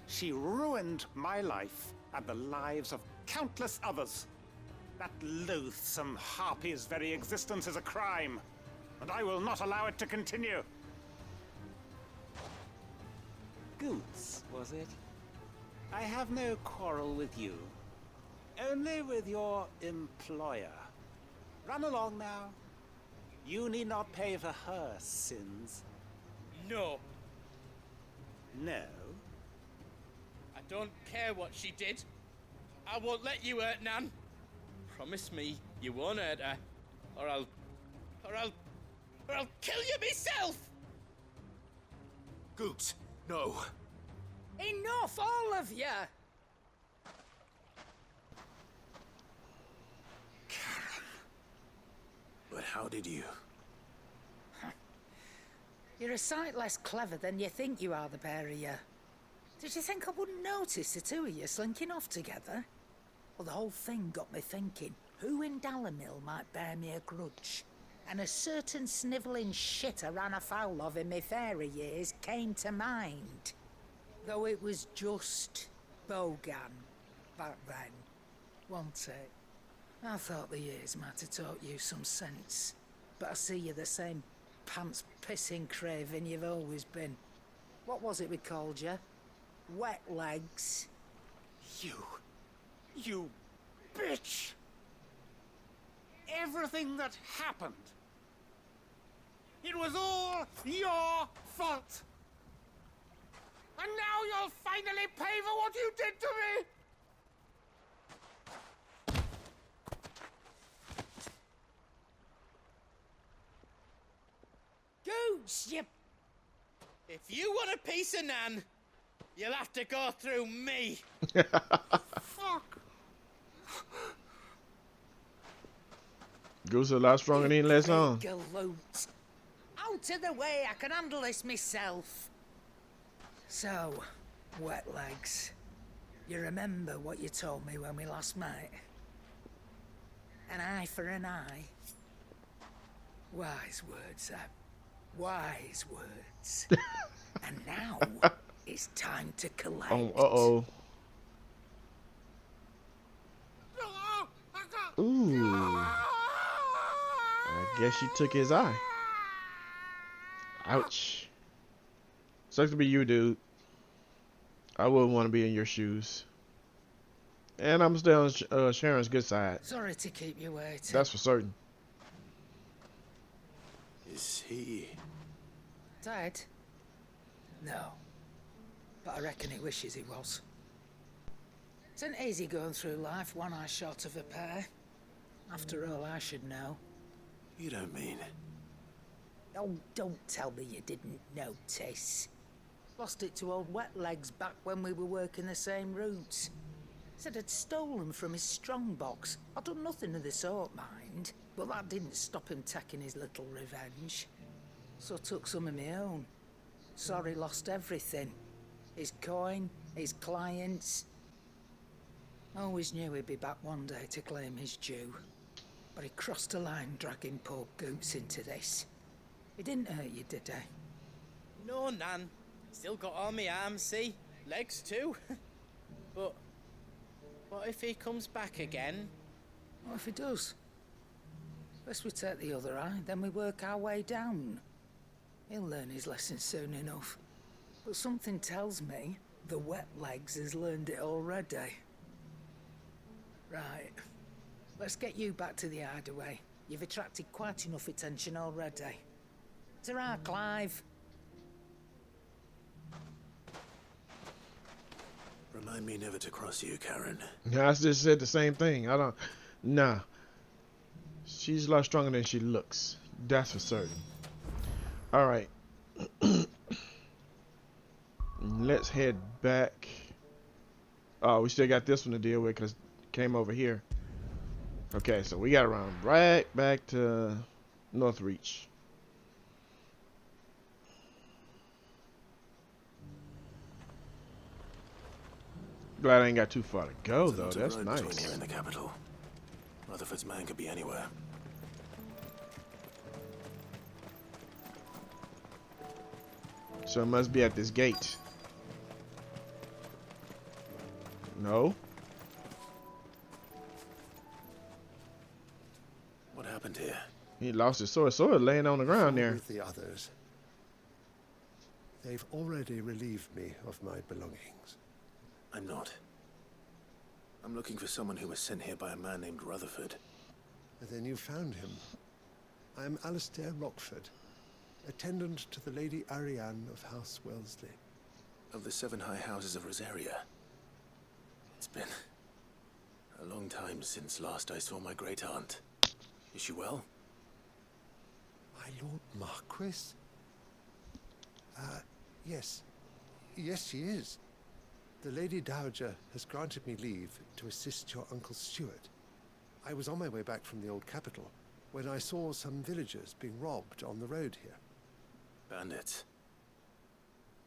She ruined my life and the lives of countless others. That loathsome harpy's very existence is a crime, and I will not allow it to continue. Goose, was it? I have no quarrel with you. Only with your employer. Run along now. You need not pay for her sins. No. No? I don't care what she did. I won't let you hurt Nan. Promise me you won't hurt her, or I'll kill you myself! Goose, no. Enough, all of you! But how did you? You're a sight less clever than you think you are, the pair of you. Did you think I wouldn't notice the two of you slinking off together? Well, the whole thing got me thinking, who in Dalimil might bear me a grudge? And a certain snivelling shit I ran afoul of in my fairy years came to mind. Though it was just Bogan back then, wasn't it? I thought the years might have taught you some sense, but I see you're the same pants-pissing craven you've always been. What was it we called you? Wet legs? You bitch! Everything that happened, it was all your fault! And now you'll finally pay for what you did to me! Goose, you... If you want a piece of Nan, you'll have to go through me. Fuck. Goose is a lot stronger than he lets on. Galoot. Out of the way, I can handle this myself. So, wet legs. You remember what you told me when we last met? An eye for an eye. Wise words, Ab. Wise words. And now, it's time to collect. Uh-oh. Ooh. I guess she took his eye. Ouch. Sucks to be you, dude. I wouldn't want to be in your shoes. And I'm still on Sharon's good side. Sorry to keep you waiting. That's for certain. Is he... Dead? No. But I reckon he wishes he was. It isn't easy going through life one eye short of a pair. After all, I should know. You don't mean... Oh, don't tell me you didn't notice. Lost it to old Wet Legs back when we were working the same routes. Said I'd stolen from his strongbox. I'd done nothing of the sort, mind. But that didn't stop him taking his little revenge. So I took some of my own. Sorry, lost everything. His coin, his clients. Always knew he'd be back one day to claim his due. But he crossed a line dragging poor Goots into this. He didn't hurt you, did he? No, Nan. Still got all my arms, see? Legs too. But what if he comes back again? What if he does? First we take the other eye, then we work our way down. He'll learn his lesson soon enough. But something tells me the Wet Legs has learned it already. Right. Let's get you back to the hideaway. You've attracted quite enough attention already. Ta-ra, Clive. Remind me never to cross you, Karen. Yeah, I just said the same thing. I don't... Nah. She's a lot stronger than she looks. That's for certain. Alright. Let's head back. Oh, we still got this one to deal with because it came over here. Okay, so we got to run right back to Northreach. Glad I ain't got too far to go, though. That's nice. Here in the capital. Rutherford's man could be anywhere. So it must be at this gate. No. What happened here? He lost his sword. Sword laying on the ground there. With the others. They've already relieved me of my belongings. I'm not. I'm looking for someone who was sent here by a man named Rutherford. Then you found him. I am Alistair Rockford, attendant to the Lady Ariane of House Wellesley. Of the 7 high houses of Rosaria. It's been a long time since last I saw my great-aunt. Is she well? My Lord Marquis? Yes. Yes, she is. The Lady Dowager has granted me leave to assist your Uncle Stuart. I was on my way back from the old capital when I saw some villagers being robbed on the road here. Bandits?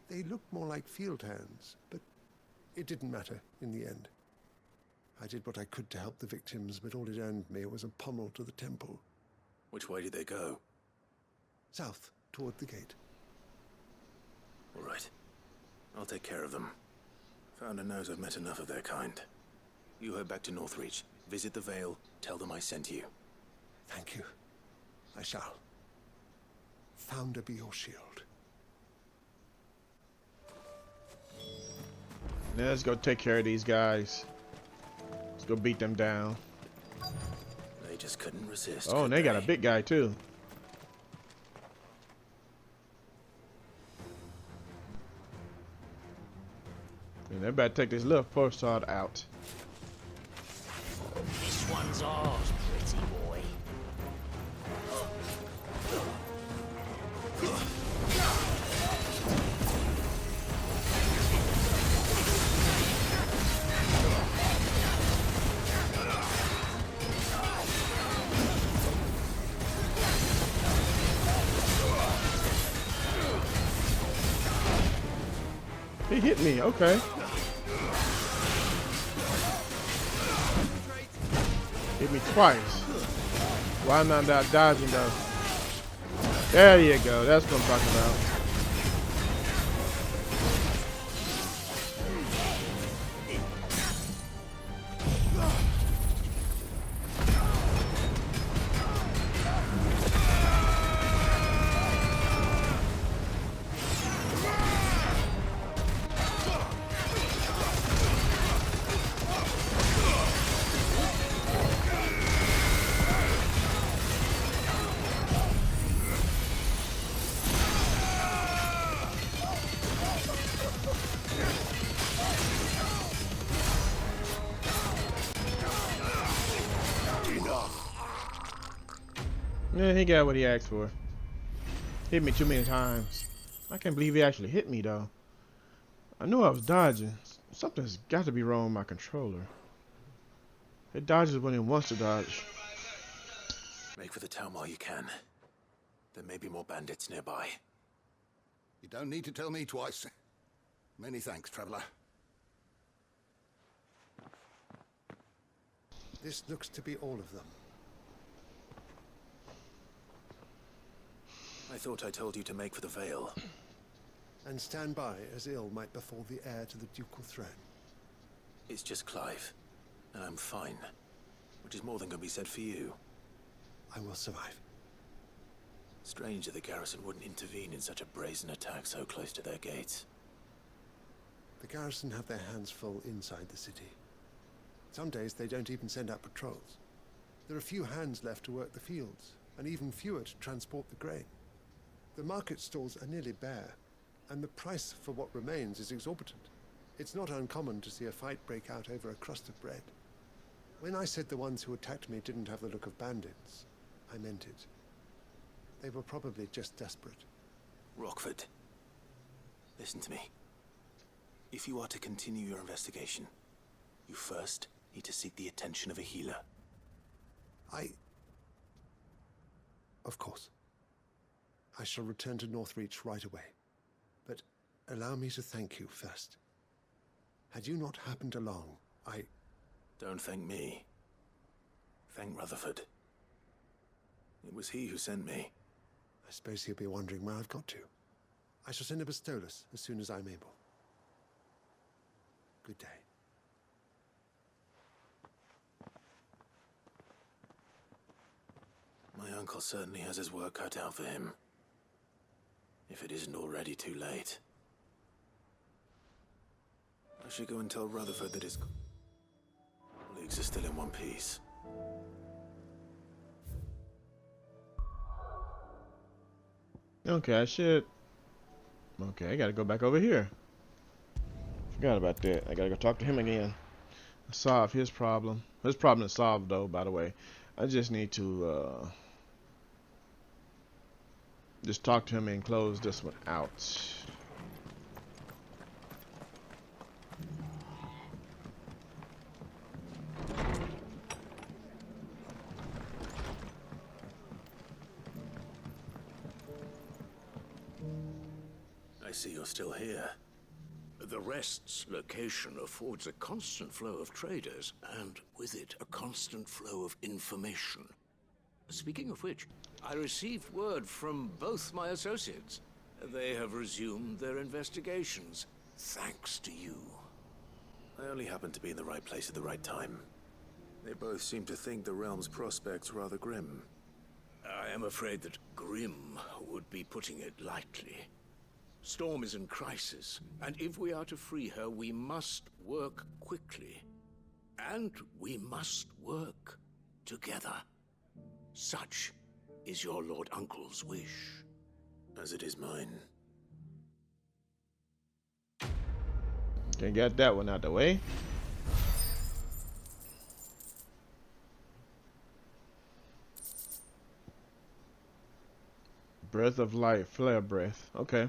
They looked more like field hands, but it didn't matter in the end. I did what I could to help the victims, but all it earned me was a pommel to the temple. Which way did they go? South, toward the gate. All right. I'll take care of them. Founder knows I've met enough of their kind. You head back to Northreach, visit the Vale, tell them I sent you. Thank you. I shall. Founder be your shield. Now let's go take care of these guys. Let's go beat them down. They just couldn't resist. Oh, and they got a big guy too. And they better take this little postcard out. This one's ours, pretty boy. He hit me, okay. Hit me twice. Why am I not dodging though? There you go, that's what I'm talking about. Yeah, he got what he asked for. Hit me too many times. I can't believe he actually hit me though. I knew I was dodging. Something's got to be wrong with my controller. It dodges when it wants to dodge. Make for the town while you can. There may be more bandits nearby. You don't need to tell me twice. Many thanks, traveler. This looks to be all of them. I thought I told you to make for the Vale. And stand by as ill might befall the heir to the ducal throne. It's just Clive, and I'm fine. Which is more than can be said for you. I will survive. Strange that the garrison wouldn't intervene in such a brazen attack so close to their gates. The garrison have their hands full inside the city. Some days they don't even send out patrols. There are few hands left to work the fields, and even fewer to transport the grain. The market stalls are nearly bare, and the price for what remains is exorbitant. It's not uncommon to see a fight break out over a crust of bread. When I said the ones who attacked me didn't have the look of bandits, I meant it. They were probably just desperate. Rockford, listen to me. If you are to continue your investigation, you first need to seek the attention of a healer. Of course. I shall return to Northreach right away. But allow me to thank you first. Had you not happened along, Don't thank me. Thank Rutherford. It was he who sent me. I suppose he'll be wondering where I've got to. I shall send a Bistolus as soon as I'm able. Good day. My uncle certainly has his work cut out for him. If it isn't already too late. I should go and tell Rutherford that his colleagues are still in one piece. Okay, Okay, I gotta go back over here. Forgot about that. I gotta go talk to him again. Solve his problem. His problem is solved, though, by the way. I just need to, just talk to him and close this one out. I see you're still here. The Rest's location affords a constant flow of traders, and with it, a constant flow of information. Speaking of which, I received word from both my associates. They have resumed their investigations, thanks to you. I only happened to be in the right place at the right time. They both seem to think the realm's prospects rather grim. I am afraid that grim would be putting it lightly. Storm is in crisis, and if we are to free her, we must work quickly. And we must work together. Such is your Lord Uncle's wish. As it is mine. Can get that one out the way. Breath of light, flare breath. Okay.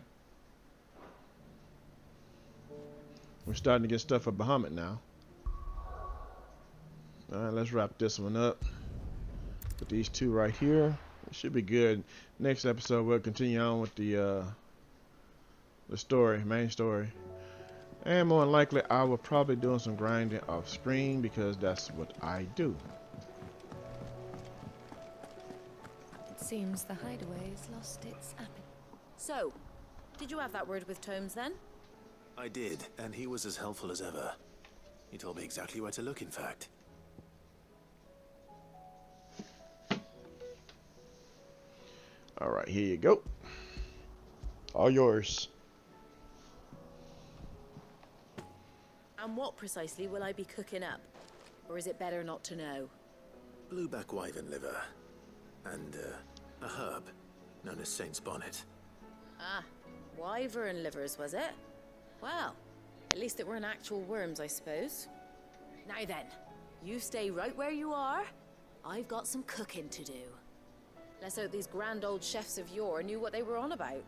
We're starting to get stuff for Bahamut now. Alright, let's wrap this one up. Put these two right here. It should be good. Next episode we'll continue on with the story, main story. And more than likely I will probably doing some grinding off screen because that's what I do. It seems the hideaway has lost its appetite. So, did you have that word with Tomes then? I did, and he was as helpful as ever. He told me exactly where to look, in fact. Alright, here you go. All yours. And what precisely will I be cooking up? Or is it better not to know? Blueback wyvern liver. And, a herb known as Saint's Bonnet. Ah, wyvern livers, was it? Well, at least it weren't actual worms, I suppose. Now then, you stay right where you are. I've got some cooking to do. Let's hope these grand old chefs of yore knew what they were on about.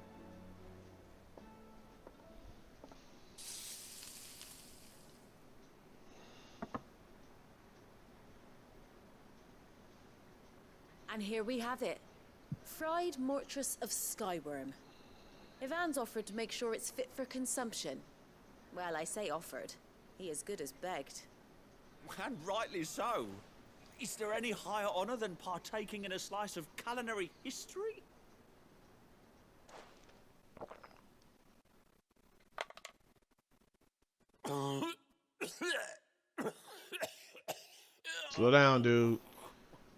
And here we have it. Fried mortress of skyworm. Ivan's offered to make sure it's fit for consumption. Well, I say offered. He as good as begged. And rightly so. Is there any higher honor than partaking in a slice of culinary history? Slow down, dude.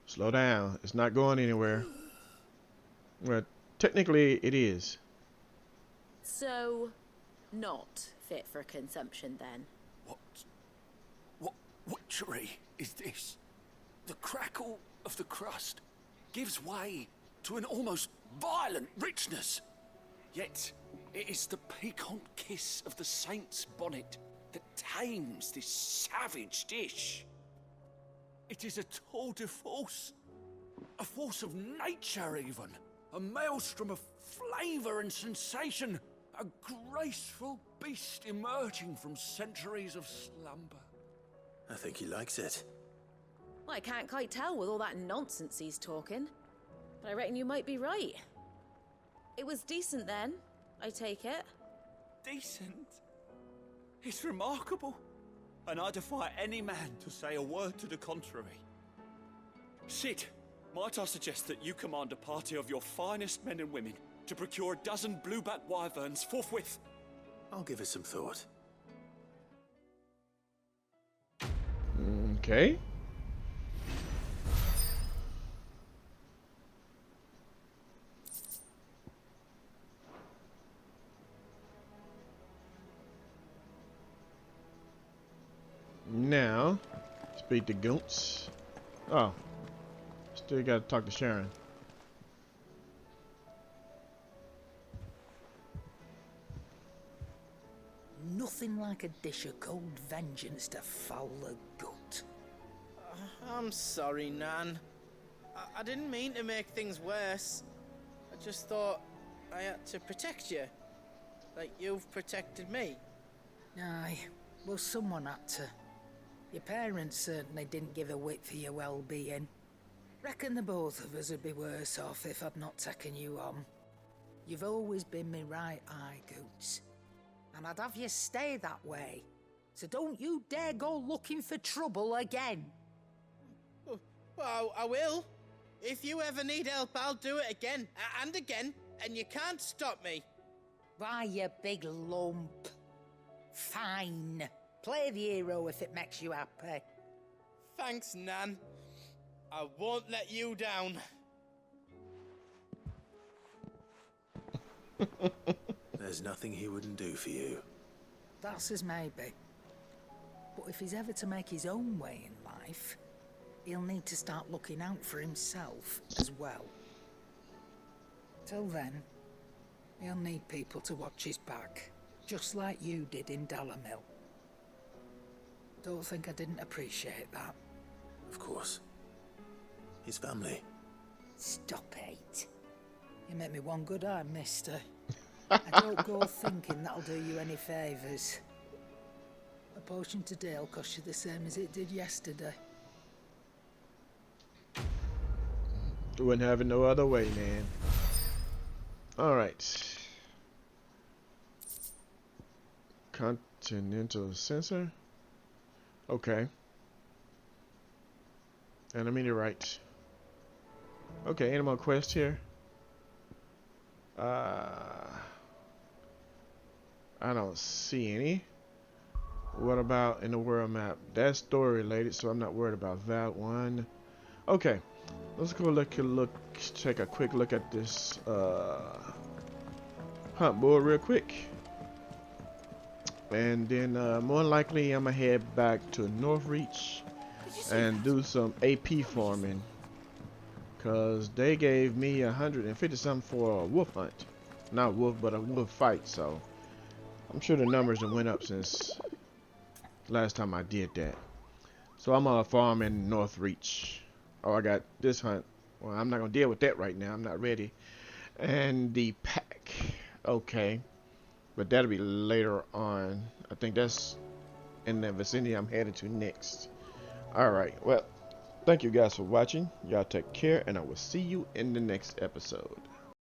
Slow down. It's not going anywhere. Well, technically it is. So, not fit for consumption then? What witchery is this? The crackle of the crust gives way to an almost violent richness. Yet, it is the piquant kiss of the saint's bonnet that tames this savage dish. It is a tour de force, A force of nature, even. A maelstrom of flavour and sensation. A graceful beast emerging from centuries of slumber. I think he likes it. Well, I can't quite tell with all that nonsense he's talking. But I reckon you might be right. It was decent then, I take it. Decent? It's remarkable. And I defy any man to say a word to the contrary. Sid, might I suggest that you command a party of your finest men and women to procure a dozen blueback wyverns forthwith? I'll give it some thought. Okay. Now, speak to Goons. Oh, still gotta talk to Sharon. Nothing like a dish of cold vengeance to foul the gut. I'm sorry, Nan. I didn't mean to make things worse. I just thought I had to protect you. Like you've protected me. Aye, well, someone had to. Your parents certainly didn't give a whit for your well-being. Reckon the both of us would be worse off if I'd not taken you on. You've always been me right eye, Goots. And I'd have you stay that way. So don't you dare go looking for trouble again. Well, I will. If you ever need help, I'll do it again and again, and you can't stop me. Why, you big lump. Fine. Play the hero if it makes you happy. Thanks, Nan. I won't let you down. There's nothing he wouldn't do for you. That's as maybe. But if he's ever to make his own way in life, he'll need to start looking out for himself as well. Till then, he'll need people to watch his back, just like you did in Dalamil. Don't think I didn't appreciate that. Of course. His family. Stop it. You make me one good eye, mister. I don't go thinking that'll do you any favours. A potion today'll cost you the same as it did yesterday. Wouldn't have it no other way, man. Alright. Continental sensor. Okay. And I mean it right. Okay, animal quest here. I don't see any. What about in the world map? That's story related, so I'm not worried about that one. Okay, let's go take a quick look at this hunt board real quick. And then more likely I'm gonna head back to Northreach and do some AP farming, cause they gave me 150 something for a wolf hunt. Not wolf, but a wolf fight, so I'm sure the numbers have went up since last time I did that. So I'm gonna farm in Northreach. Oh, I got this hunt. Well, I'm not gonna deal with that right now. I'm not ready. And the pack. Okay. But that'll be later on. I think that's in the vicinity I'm headed to next. Alright, well, thank you guys for watching. Y'all take care, and I will see you in the next episode.